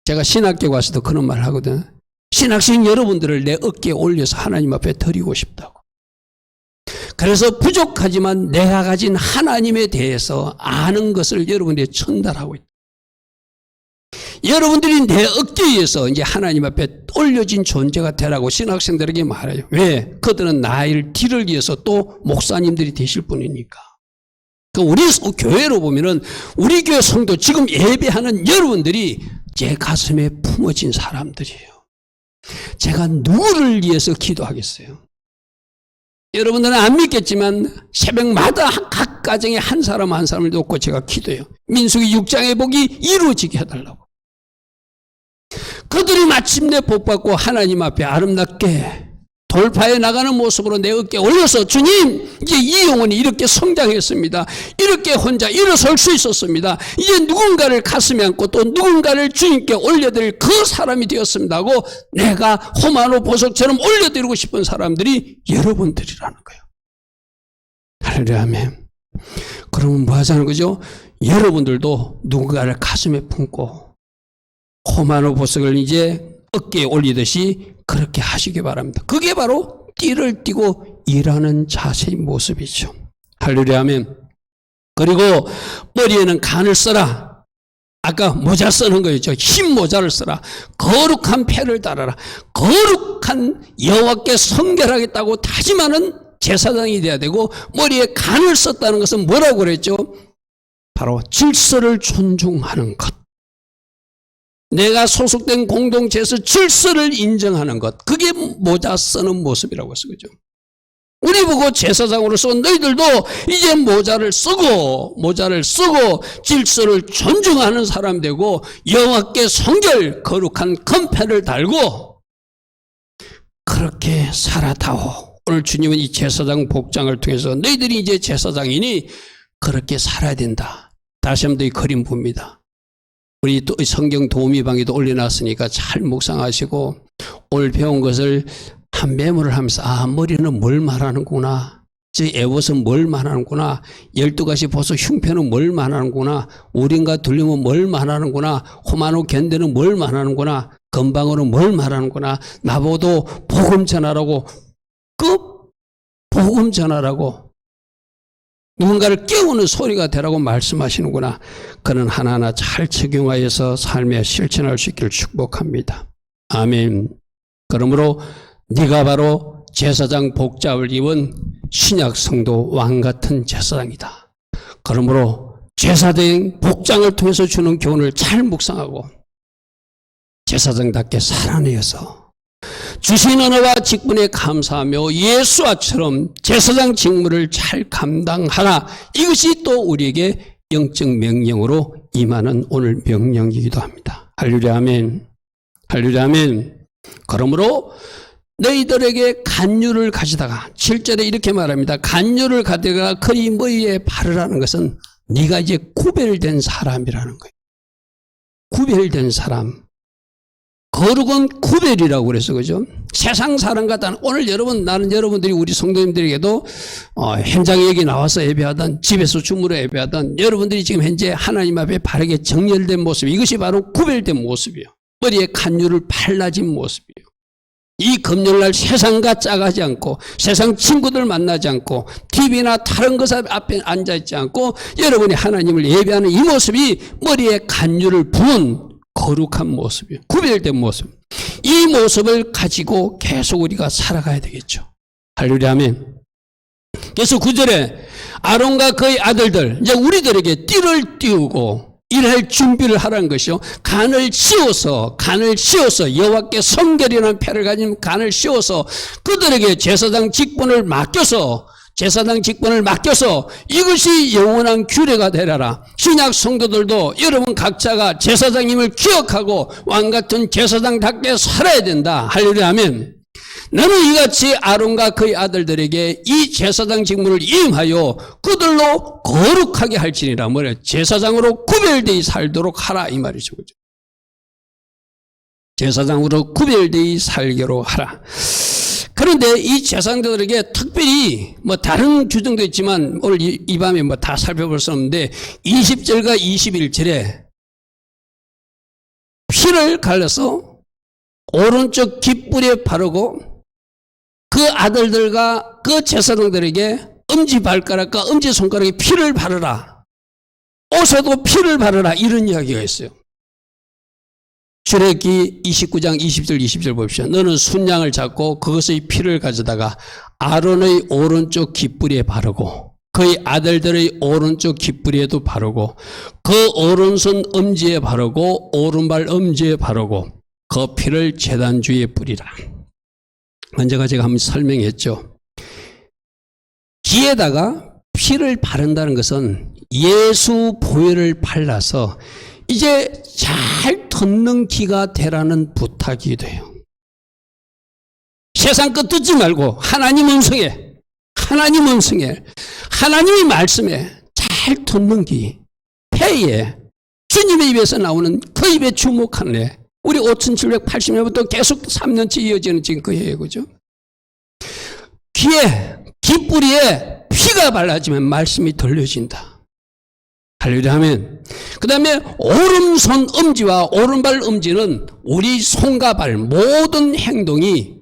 제가 신학교 가서도 그런 말 하거든. 신학생 여러분들을 내 어깨에 올려서 하나님 앞에 드리고 싶다고. 그래서 부족하지만 내가 가진 하나님에 대해서 아는 것을 여러분들이 전달하고 있다. 여러분들이 내 어깨에서 이제 하나님 앞에 올려진 존재가 되라고 신학생들에게 말해요. 왜? 그들은 나를 뒤를 위해서 또 목사님들이 되실 분이니까. 우리 교회로 보면은 우리 교회 성도 지금 예배하는 여러분들이 제 가슴에 품어진 사람들이에요. 제가 누구를 위해서 기도하겠어요? 여러분들은 안 믿겠지만 새벽마다 각 가정에 한 사람 한 사람을 놓고 제가 기도해요. 민수기 6장의 복이 이루어지게 해달라고. 그들이 마침내 복받고 하나님 앞에 아름답게 돌파해 나가는 모습으로 내 어깨에 올려서 주님 이제 이 영혼이 이렇게 성장했습니다. 이렇게 혼자 일어설 수 있었습니다. 이제 누군가를 가슴에 안고 또 누군가를 주님께 올려드릴 그 사람이 되었습니다 하고 내가 호마노 보석처럼 올려드리고 싶은 사람들이 여러분들이라는 거예요. 할렐루야. 그러면 뭐 하자는 거죠? 여러분들도 누군가를 가슴에 품고 호마노 보석을 이제 어깨에 올리듯이 그렇게 하시기 바랍니다. 그게 바로 띠를 띠고 일하는 자세의 모습이죠. 할렐루야. 아멘. 그리고 머리에는 간을 써라. 아까 모자 쓰는 거였죠. 흰 모자를 써라. 거룩한 패를 달아라. 거룩한 여호와께 성결하겠다고 다짐하는 제사장이 돼야 되고 머리에 간을 썼다는 것은 뭐라고 그랬죠? 바로 질서를 존중하는 것. 내가 소속된 공동체에서 질서를 인정하는 것. 그게 모자 쓰는 모습이라고 했어. 그죠? 우리 보고 제사장으로서 너희들도 이제 모자를 쓰고 질서를 존중하는 사람 되고 여호와께 성결 거룩한 금패를 달고 그렇게 살아다오. 오늘 주님은 이 제사장 복장을 통해서 너희들이 이제 제사장이니 그렇게 살아야 된다. 다시 한번 이 그림 봅니다. 우리 또 성경 도우미방에도 올려놨으니까 잘 묵상하시고 오늘 배운 것을 한 메모를 하면서 머리는 뭘 말하는구나. 저 에봇은 뭘 말하는구나. 12가지 보석 흉패는 뭘 말하는구나. 우린과 둘림은 뭘 말하는구나. 호마노 견대는 뭘 말하는구나. 건방으로 뭘 말하는구나. 나보고 복음 전하라고 복음 전하라고 누군가를 깨우는 소리가 되라고 말씀하시는구나. 그는 하나하나 잘 적용하여서 삶에 실천할 수 있기를 축복합니다. 아멘. 그러므로 네가 바로 제사장 복장을 입은 신약 성도 왕같은 제사장이다. 그러므로 제사장 복장을 통해서 주는 교훈을 잘 묵상하고 제사장답게 살아내어서 주신 은혜와 직분에 감사하며 예수와처럼 제사장 직무를 잘 감당하라. 이것이 또 우리에게 영적 명령으로 임하는 오늘 명령이기도 합니다. 할렐루야 아멘. 할렐루야 아멘. 그러므로 너희들에게 간유를 가지다가 7절에 이렇게 말합니다. 간유를 가져다가 그리 머리에 바르라는 것은 네가 이제 구별된 사람이라는 거예요. 구별된 사람. 거룩은 구별이라고 그래서 그죠? 세상 사람과 다른 오늘 나는 여러분들이 우리 성도님들에게도 현장에 여기 나와서 예배하던 집에서 주무러 예배하던 여러분들이 지금 현재 하나님 앞에 바르게 정렬된 모습 이것이 바로 구별된 모습이에요. 머리에 간유를 발라진 모습이에요. 이 금요일날 세상과 짜가지 않고 세상 친구들 만나지 않고 TV나 다른 것 앞에 앉아있지 않고 여러분이 하나님을 예배하는 이 모습이 머리에 간유를 부은 거룩한 모습이에요. 구별된 모습. 이 모습을 가지고 계속 우리가 살아가야 되겠죠. 할렐루야 아멘. 그래서 9절에 아론과 그의 아들들, 이제 우리들에게 띠를 띄우고 일할 준비를 하라는 것이요. 간을 씌워서 여호와께 성결이라는 패를 가진 간을 씌워서 그들에게 제사장 직분을 맡겨서 이것이 영원한 규례가 되라라. 신약 성도들도 여러분 각자가 제사장님을 기억하고 왕같은 제사장답게 살아야 된다. 할렐루야 아멘. 너는 이같이 아론과 그의 아들들에게 이 제사장 직무를 임하여 그들로 거룩하게 할지니라. 뭐래? 제사장으로 구별되어 살도록 하라 이 말이죠. 제사장으로 구별되어 살도록 하라. 그런데 이 제사장들에게 특별히 뭐 다른 규정도 있지만 오늘 이 밤에 뭐 다 살펴볼 수 없는데 20절과 21절에 피를 갈라서 오른쪽 깃불에 바르고 그 아들들과 그 제사장들에게 엄지발가락과 엄지손가락에 피를 바르라. 옷에도 피를 바르라. 이런 이야기가 있어요. 출애굽기 29장 20절 20절 봅시다. 너는 순양을 잡고 그것의 피를 가져다가 아론의 오른쪽 깃불에 바르고 그의 아들들의 오른쪽 깃불에도 바르고 그 오른손 엄지에 바르고 오른발 엄지에 바르고 그 피를 제단주에 뿌리라. 먼저가 제가 한번 설명했죠. 귀에다가 피를 바른다는 것은 예수 보혈을 발라서 이제 잘 듣는 귀가 되라는 부탁이 돼요. 세상 것 듣지 말고 하나님 음성에 하나님의 말씀에 잘 듣는 귀, 폐에 주님의 입에서 나오는 그 입에 주목하는 애. 우리 5780년부터 계속 3년째 이어지는 지금 그 해예요. 그죠? 귀에, 깃뿌리에 피가 발라지면 말씀이 들려진다. 할렐루야 하면. 그 다음에 오른손 엄지와 오른발 엄지는 우리 손과 발 모든 행동이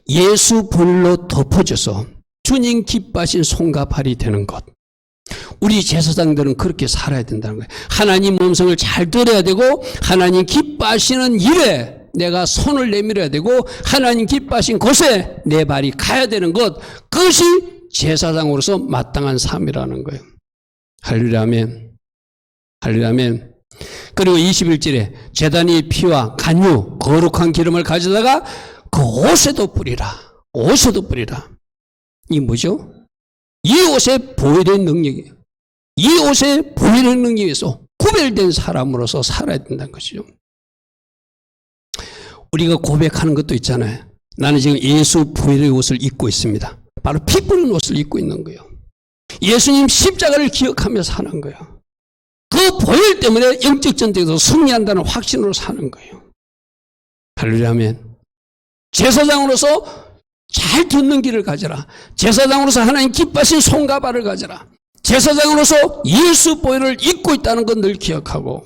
예수 볼로 덮어져서 주님 기뻐하신 손과 발이 되는 것. 우리 제사장들은 그렇게 살아야 된다는 거예요. 하나님 음성을 잘 들어야 되고 하나님 기뻐하시는 일에 내가 손을 내밀어야 되고 하나님 기뻐하신 곳에 내 발이 가야 되는 것. 그것이 제사장으로서 마땅한 삶이라는 거예요. 할렐루야 아멘. 할렐루야 아멘. 그리고 21절에 제단의 피와 간유 거룩한 기름을 가져다가 그 옷에도 뿌리라. 옷에도 뿌리라. 이 뭐죠? 이 옷에 보혈의 능력이에요. 이 옷에 보혈의 능력에서 구별된 사람으로서 살아야 된다는 것이죠. 우리가 고백하는 것도 있잖아요. 나는 지금 예수 보혈의 옷을 입고 있습니다. 바로 피 뿌린 옷을 입고 있는 거예요. 예수님 십자가를 기억하며 사는 거예요. 그 보혈 때문에 영적 전쟁에서 승리한다는 확신으로 사는 거예요. 할렐루야 아멘. 제사장으로서 잘 듣는 길을 가져라. 제사장으로서 하나님 기뻐하신 손과 발을 가져라. 제사장으로서 예수 보혈을 입고 있다는 건 늘 기억하고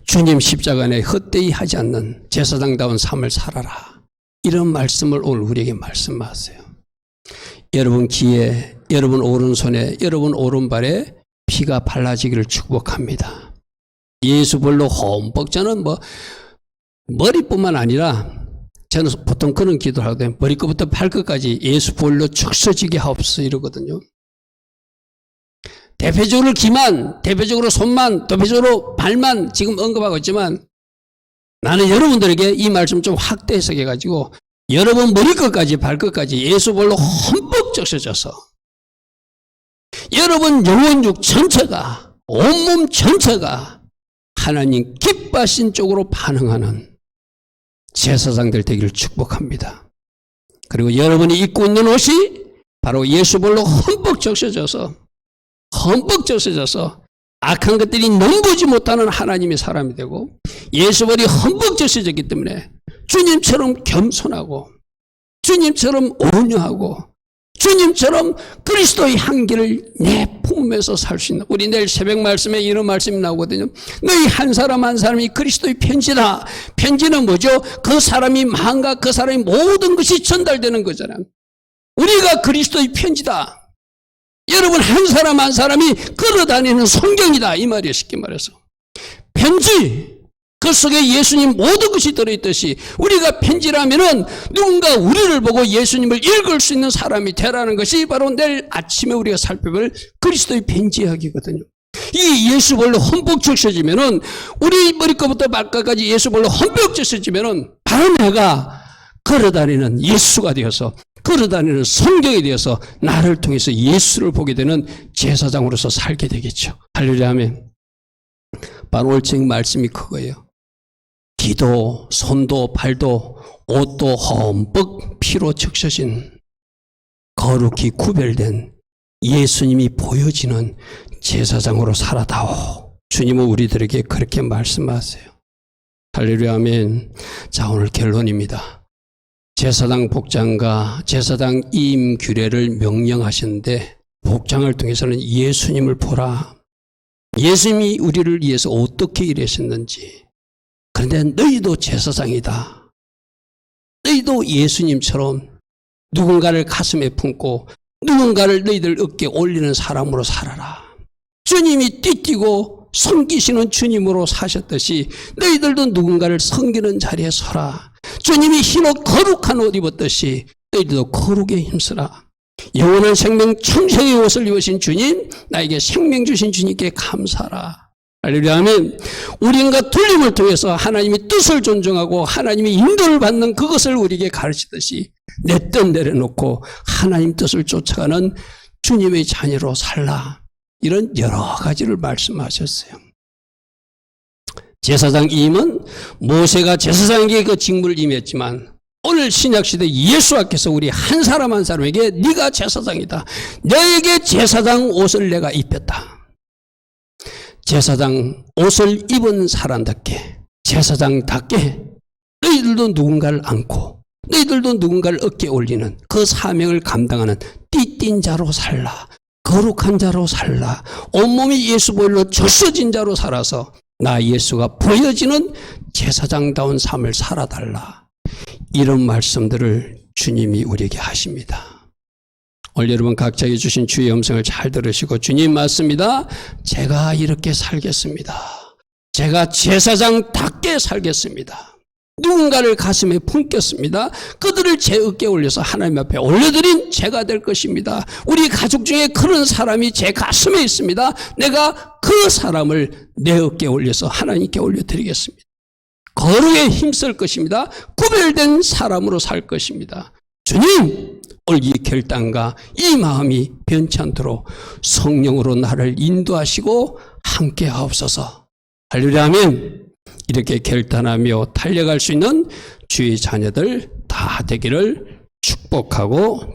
주님 십자가 안에 헛되이 하지 않는 제사장다운 삶을 살아라. 이런 말씀을 오늘 우리에게 말씀하세요. 여러분 귀에, 여러분 오른손에, 여러분 오른발에 피가 발라지기를 축복합니다. 예수 볼로 험뻑. 저는 머리뿐만 아니라 저는 보통 그런 기도를 하거든요. 머리끝부터 발끝까지 예수 볼로 축서지게 하옵소서 이러거든요. 대표적으로 귀만, 대표적으로 손만, 대표적으로 발만 지금 언급하고 있지만 나는 여러분들에게 이 말씀 좀 확대 해석해가지고 여러분 머리끝까지 발끝까지 예수 볼로 흠뻑 적셔져서 여러분 영혼육 전체가, 온몸 전체가 하나님 기뻐하신 쪽으로 반응하는 제사장들 되기를 축복합니다. 그리고 여러분이 입고 있는 옷이 바로 예수볼로 흠뻑 적셔져서 악한 것들이 넘보지 못하는 하나님의 사람이 되고 예수볼이 흠뻑 적셔졌기 때문에 주님처럼 겸손하고 주님처럼 온유하고 주님처럼 그리스도의 향기를 내 품에서 살 수 있는, 우리 내일 새벽 말씀에 이런 말씀이 나오거든요. 너희 한 사람 한 사람이 그리스도의 편지다. 편지는 뭐죠? 그 사람이 마음과 그 사람의 모든 것이 전달되는 거잖아요. 우리가 그리스도의 편지다. 여러분 한 사람 한 사람이 걸어다니는 성경이다, 이 말이에요. 쉽게 말해서 편지, 그 속에 예수님 모든 것이 들어있듯이 우리가 편지라면은 누군가 우리를 보고 예수님을 읽을 수 있는 사람이 되라는 것이 바로 내일 아침에 우리가 살펴볼 그리스도의 편지 이야기거든요. 이 예수볼로 흠뻑 적셔지면은, 우리 머리끝부터 발끝까지 예수볼로 흠뻑 적셔지면은 바로 내가 걸어다니는 예수가 되어서, 걸어다니는 성경이 되어서 나를 통해서 예수를 보게 되는 제사장으로서 살게 되겠죠. 할렐루야 하면 바로 오늘 지금 말씀이 그거예요. 기도, 손도, 발도, 옷도 흠뻑 피로 적셔진 거룩히 구별된 예수님이 보여지는 제사장으로 살아다오. 주님은 우리들에게 그렇게 말씀하세요. 할렐루야 아멘. 자, 오늘 결론입니다. 제사장 복장과 제사장 이임 규례를 명령하셨는데, 복장을 통해서는 예수님을 보라. 예수님이 우리를 위해서 어떻게 일하셨는지. 그런데 너희도 제사장이다. 너희도 예수님처럼 누군가를 가슴에 품고 누군가를 너희들 어깨에 올리는 사람으로 살아라. 주님이 띠띠고 섬기시는 주님으로 사셨듯이 너희들도 누군가를 섬기는 자리에 서라. 주님이 흰옷 거룩한 옷 입었듯이 너희들도 거룩에 힘쓰라. 영원한 생명 청생의 옷을 입으신 주님, 나에게 생명 주신 주님께 감사하라. 할렐루야 아멘. 우리가 둘림을 통해서 하나님의 뜻을 존중하고 하나님의 인도를 받는 그것을 우리에게 가르치듯이 내 뜻 내려놓고 하나님 뜻을 쫓아가는 주님의 자녀로 살라. 이런 여러 가지를 말씀하셨어요. 제사장 임은 모세가 제사장에게 그 직무를 임했지만, 오늘 신약시대 예수께서 우리 한 사람 한 사람에게 네가 제사장이다. 너에게 제사장 옷을 내가 입혔다. 제사장 옷을 입은 사람답게, 제사장답게 너희들도 누군가를 안고 너희들도 누군가를 어깨에 올리는 그 사명을 감당하는 띠띤 자로 살라. 거룩한 자로 살라. 온몸이 예수보혈로 적셔진 자로 살아서 나 예수가 보여지는 제사장다운 삶을 살아달라. 이런 말씀들을 주님이 우리에게 하십니다. 오늘 여러분 각자에게 주신 주의 음성을 잘 들으시고, 주님 맞습니다. 제가 이렇게 살겠습니다. 제가 제사장답게 살겠습니다. 누군가를 가슴에 품겠습니다. 그들을 제 어깨에 올려서 하나님 앞에 올려드린 제가 될 것입니다. 우리 가족 중에 그런 사람이 제 가슴에 있습니다. 내가 그 사람을 내 어깨에 올려서 하나님께 올려드리겠습니다. 거룩에 힘쓸 것입니다. 구별된 사람으로 살 것입니다. 주님, 오늘 이 결단과 이 마음이 변치 않도록 성령으로 나를 인도하시고 함께 하옵소서. 할렐루야 아멘. 이렇게 결단하며 달려갈 수 있는 주의 자녀들 다 되기를 축복하고